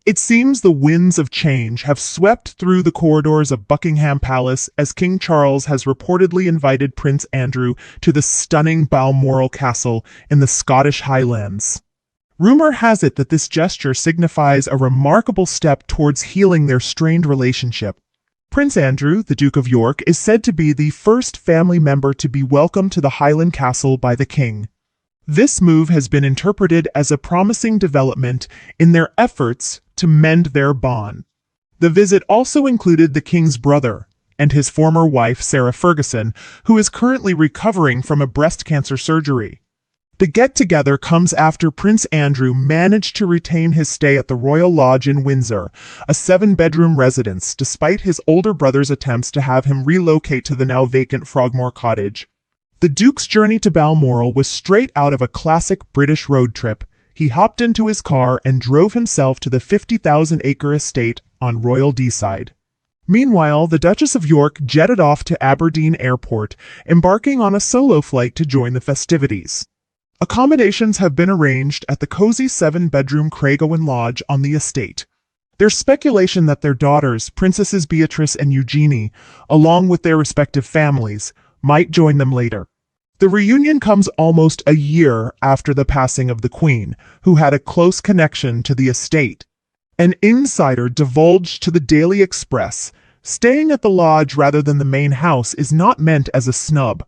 It seems the winds of change have swept through the corridors of Buckingham Palace as King Charles has reportedly invited Prince Andrew to the stunning Balmoral castle in the Scottish Highlands. Rumor has it that this gesture signifies a remarkable step towards healing their strained relationship. Prince Andrew, the Duke of York, is said to be the first family member to be welcomed to the Highland Castle by the King. This move has been interpreted as a promising development in their efforts to mend their bond. The visit also included the King's brother and his former wife, Sarah Ferguson, who is currently recovering from a breast cancer surgery. The get-together comes after Prince Andrew managed to retain his stay at the Royal Lodge in Windsor, a 7-bedroom residence, despite his older brother's attempts to have him relocate to the now vacant Frogmore Cottage. The Duke's journey to Balmoral was straight out of a classic British road trip. He hopped into his car and drove himself to the 50,000-acre estate on Royal Deeside. Meanwhile, the Duchess of York jetted off to Aberdeen Airport, embarking on a solo flight to join the festivities. Accommodations have been arranged at the cozy 7-bedroom Craigowin Lodge on the estate. There's speculation that their daughters, Princesses Beatrice and Eugenie, along with their respective families, might join them later. The reunion comes almost a year after the passing of the Queen, who had a close connection to the estate. An insider divulged to the Daily Express, staying at the lodge rather than the main house is not meant as a snub.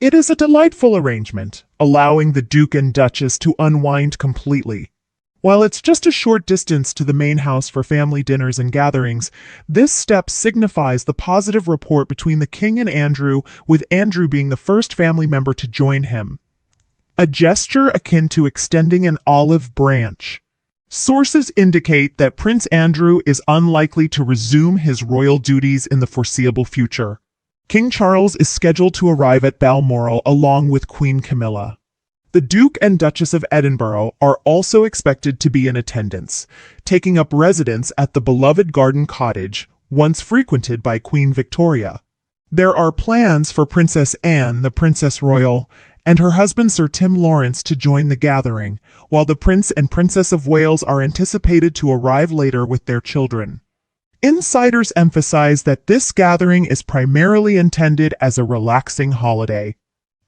It is a delightful arrangement, allowing the Duke and Duchess to unwind completely. While it's just a short distance to the main house for family dinners and gatherings, this step signifies the positive rapport between the King and Andrew, with Andrew being the first family member to join him. A gesture akin to extending an olive branch. Sources indicate that Prince Andrew is unlikely to resume his royal duties in the foreseeable future. King Charles is scheduled to arrive at Balmoral along with Queen Camilla. The Duke and Duchess of Edinburgh are also expected to be in attendance, taking up residence at the beloved garden cottage, once frequented by Queen Victoria. There are plans for Princess Anne, the Princess Royal, and her husband Sir Tim Lawrence to join the gathering, while the Prince and Princess of Wales are anticipated to arrive later with their children. Insiders emphasize that this gathering is primarily intended as a relaxing holiday.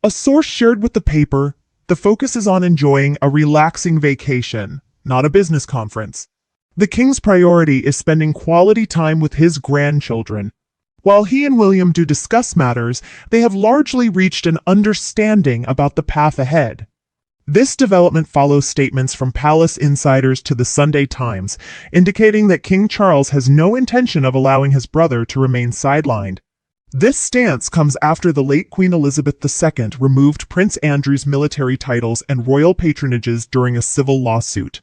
A source shared with the paper, the focus is on enjoying a relaxing vacation, not a business conference. The King's priority is spending quality time with his grandchildren. While he and William do discuss matters, they have largely reached an understanding about the path ahead. This development follows statements from palace insiders to the Sunday Times, indicating that King Charles has no intention of allowing his brother to remain sidelined. This stance comes after the late Queen Elizabeth II removed Prince Andrew's military titles and royal patronages during a civil lawsuit.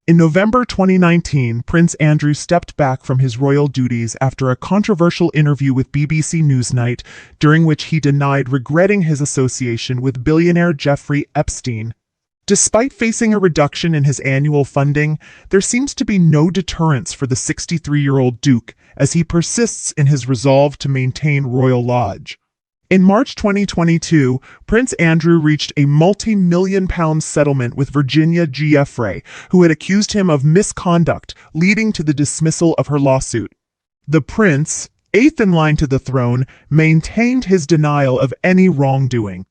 In November 2019, Prince Andrew stepped back from his royal duties after a controversial interview with BBC Newsnight, during which he denied regretting his association with billionaire Jeffrey Epstein. Despite facing a reduction in his annual funding, there seems to be no deterrence for the 63-year-old Duke, as he persists in his resolve to maintain Royal Lodge. In March 2022, Prince Andrew reached a multi-million-pound settlement with Virginia Giuffre, who had accused him of misconduct, leading to the dismissal of her lawsuit. The prince, eighth in line to the throne, maintained his denial of any wrongdoing.